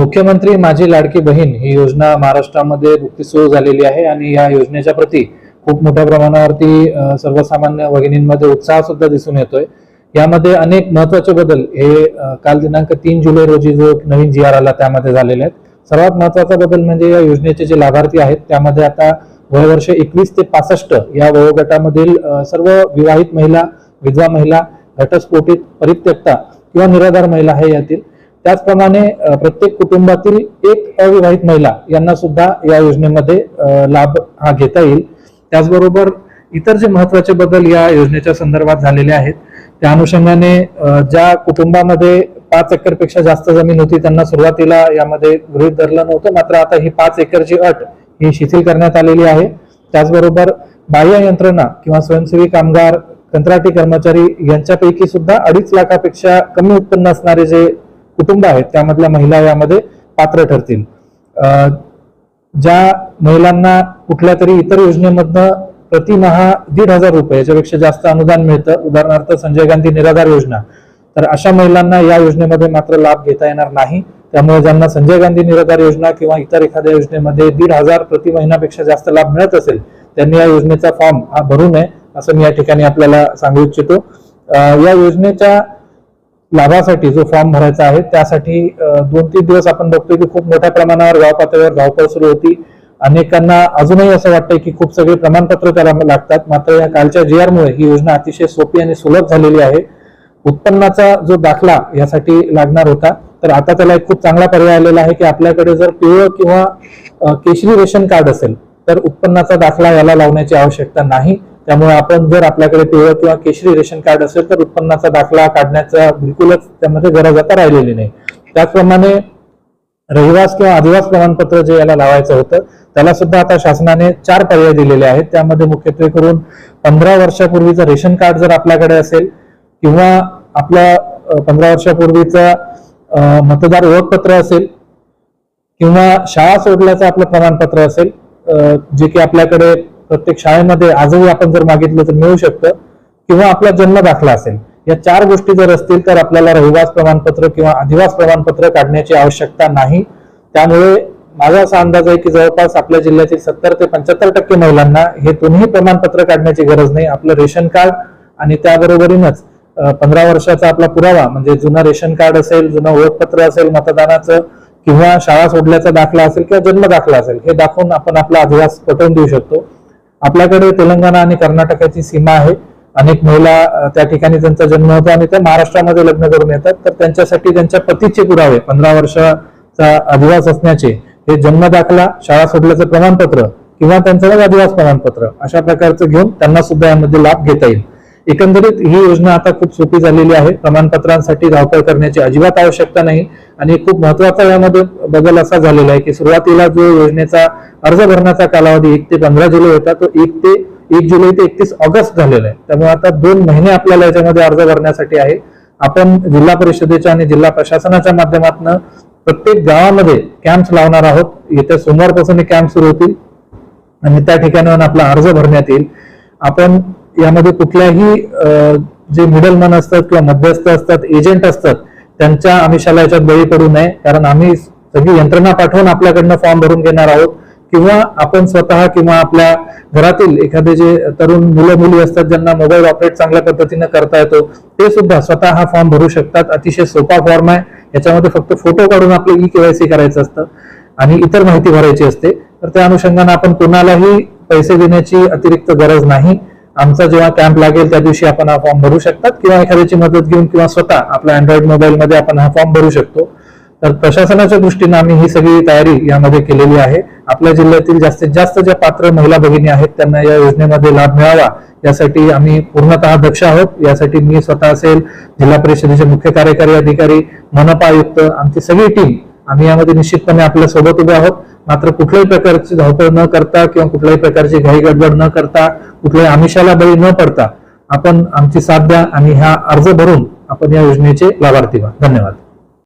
मुख्यमंत्री माझी लाडकी बहीण ही योजना महाराष्ट्रामध्ये नुकतीच सुरू झालेली आहे आणि या योजनेच्या प्रती खूप मोठ्या प्रमाणावरती सर्वसामान्य भगिनींमध्ये उत्साह सुद्धा दिसून येतोय। यामध्ये अनेक महत्त्वाचे बदल हे काल दिनांक 3 जुलै रोजी जो नवीन जी.आर. आला त्यामध्ये झालेले आहेत। सर्वात महत्त्वाचा बदल म्हणजे या योजनेचे जे लाभार्थी आहेत त्यामध्ये आता वयवर्ष 21 ते 65 या वयोगटामधील सर्व विवाहित महिला, विधवा महिला, घटस्फोटित, परित्यक्ता किंवा निराधार महिला आहे यातील। त्याचप्रमाणे प्रत्येक कुटुंबातील एक अविवाहित महिला यांना सुद्धा या योजनेमध्ये लाभ हा घेता येईल। त्याचबरोबर इतर जे महत्त्वाचे बदल या योजनेच्या संदर्भात झालेले आहेत त्या अनुषंगाने ज्या कुटुंबामध्ये 5 एकरपेक्षा जास्त जमीन होती त्यांना सुरुवातीला यामध्ये गृहीत धरलं नव्हतं, मात्र आता ही 5 एकरची अट ही शिथिल करण्यात आलेली आहे। त्याचबरोबर बाह्य यंत्रणा किंवा स्वयंसेवी कामगार, कंत्राटी कर्मचारी यांच्यापैकी सुद्धा 2.5 लाखापेक्षा कमी उत्पन्न असणारे जे कुटुंब आहेत त्यामधल्या महिला यामध्ये पात्र ठरतील। ज्या महिलांना कुठल्या तरी इतर योजनेमधनं प्रतिमाहा 1,500 रुपये याच्यापेक्षा जास्त अनुदान मिळतं, उदाहरणार्थ संजय गांधी निराधार योजना, तर अशा महिलांना या योजनेमध्ये मात्र लाभ घेता येणार नाही। त्यामुळे ज्यांना संजय गांधी निराधार योजना किंवा इतर एखाद्या योजनेमध्ये 1,500 प्रति महिन्यापेक्षा जास्त लाभ मिळत असेल त्यांनी या योजनेचा फॉर्म हा भरू नये असं मी या ठिकाणी आपल्याला सांगू इच्छितो। या योजनेच्या लाभासाठी जो फॉर्म भरायचा आहे त्यासाठी 2-3 दिवस आपण बघतोय की खूप मोठ्या प्रमाणावर गाव पातळीवर धावपळ सुरू होती। अनेकांना अजूनही असं वाटतंय की खूप सगळे प्रमाणपत्र करावे लागतात, मात्र या कालच्या जी.आर. मुळे ही योजना अतिशय सोपी आणि सुलभ झालेली आहे। उत्पन्नाचा जो दाखला यासाठी लागणार होता तर आता त्याला एक खूप चांगला पर्याय आलेला आहे की आपल्याकडे जर पिवळं किंवा केशरी रेशन कार्ड असेल तर उत्पन्नाचा दाखला याला लावण्याची आवश्यकता नाही। त्यामुळे आपण जर आपल्याकडे पिवळं किंवा केशरी रेशन कार्ड असेल तर उत्पन्नाचा दाखला काढण्याचा बिलकुलच त्यामध्ये गरज आता राहिलेली नाही। त्याचप्रमाणे रहिवास किंवा आदिवास प्रमाणपत्र जे याला लावायचं होतं त्याला सुद्धा आता शासनाने 4 पर्याय दिलेले आहेत। त्यामध्ये मुख्यत्वे करून 15 वर्षापूर्वीचं रेशन कार्ड जर आपल्याकडे असेल किंवा आपल्या 15 वर्षापूर्वीचं मतदार ओळखपत्र असेल किंवा शाळा सोडल्याचं आपलं प्रमाणपत्र असेल, जे की आपल्याकडे प्रत्येक शाळेमध्ये आजही आपण जर मागितलं तर मिळू शकतं, किंवा आपला जन्म दाखला असेल, या 4 गोष्टी जर असतील तर आपल्याला रहिवास प्रमाणपत्र किंवा आदिवास प्रमाणपत्र काढण्याची आवश्यकता नाही। त्यामुळे माझा असा अंदाज आहे की जवळपास आपल्या जिल्ह्यातील 70 ते 75% महिलांना हे दोन्ही प्रमाणपत्र काढण्याची गरज नाही। आपलं रेशन कार्ड आणि त्याबरोबरीनच 15 वर्षाचा आपला पुरावा म्हणजे जुनं रेशन कार्ड असेल, जुनं ओळखपत्र असेल मतदानाचं, किंवा शाळा सोडल्याचा दाखला असेल किंवा जन्म दाखला असेल, हे दाखवून आपण आपला आदिवास पटवून देऊ शकतो। आपल्याकडे तेलंगणा आणि कर्नाटकाची सीमा आहे। अनेक महिला त्या ठिकाणी त्यांचा जन्म होतो आणि त्या महाराष्ट्रामध्ये लग्न करून येतात, तर त्यांच्यासाठी त्यांच्या पतीचे पुरावे 15 वर्षाचा आदिवास असण्याचे, हे जन्म दाखला, शाळा सोडल्याचं प्रमाणपत्र किंवा त्यांचं आदिवास प्रमाणपत्र अशा प्रकारचं घेऊन त्यांना सुद्धा यामध्ये लाभ घेता येईल। एकंदरीत ही योजना आता खूप सोपी झालेली आहे। प्रमाणपत्रांसाठी धावपळ करण्याची अजिबात आवश्यकता नाही। आणि खूप महत्त्वाचा यामध्ये बदल असा झालेला आहे की सुरुवातीला जो योजनेचा अर्ज भरण्याचा कालावधी 1 ते 15 जुलै होता तो 1 जुलै ते 31 ऑगस्ट झालेला आहे। त्यामुळे आता 2 महिने आपल्याला याच्यामध्ये अर्ज भरण्यासाठी आहे। आपण जिल्हा परिषदेच्या आणि जिल्हा प्रशासनाच्या माध्यमातून प्रत्येक गावामध्ये कॅम्प्स लावणार आहोत। येत्या सोमवारपासून हे कॅम्प सुरू होतील आणि त्या ठिकाणाहून आपला अर्ज भरण्यात येईल। आपण यामध्ये कुठल्याही जे मिडलमन असतात किंवा मध्यस्थ असतात, एजंट असतात, त्यांच्या आमिषाला याच्यात बळी पडू नये, कारण आम्ही सगळी यंत्रणा पाठवून आपल्याकडनं फॉर्म भरून घेणार आहोत, किंवा आपण स्वतः किंवा आपल्या घरातील एखादे जे तरुण मुलं मुली असतात ज्यांना मोबाईल ऑपरेट चांगल्या पद्धतीने करता येतो ते सुद्धा स्वतः हा फॉर्म भरू शकतात। अतिशय सोपा फॉर्म आहे। याच्यामध्ये फक्त फोटो काढून आपलं ई-केवायसी करायचं असतं आणि इतर माहिती भरायची असते, तर त्या अनुषंगाने आपण कोणालाही पैसे देण्याची अतिरिक्त गरज नाही। आमचा जेव्हा कॅम्प लागेल त्या दिवशी आपण हा फॉर्म भरू शकतात किंवा एखाद्याची मदत घेऊन किंवा स्वतः आपल्या अँड्रॉइड मोबाईल मध्ये आपण हा फॉर्म भरू शकतो। तर प्रशासनाच्या दृष्टीने आम्ही ही सगळी तयारी यामध्ये केलेली आहे। आपल्या जिल्ह्यातील जास्तीत जास्त ज्या पात्र महिला भगिनी आहेत त्यांना या योजनेमध्ये लाभ मिळावा यासाठी आम्ही पूर्णतः दक्ष आहोत। यासाठी मी स्वतः असेल, जिल्हा परिषदेचे मुख्य कार्यकारी अधिकारी, मनपा आयुक्त, आमची सगळी टीम आम्ही यामध्ये निश्चितपणे आपल्या सोबत उभे आहोत। मात्र कुठल्याही प्रकारची धावपळ न करता किंवा कुठल्याही प्रकारची घाई गडबड न करता, कुठल्याही आमिषाला बळी न पडता आपण आमची साथ द्या आणि हा अर्ज भरून आपण या योजनेचे लाभार्थी व्हा। धन्यवाद।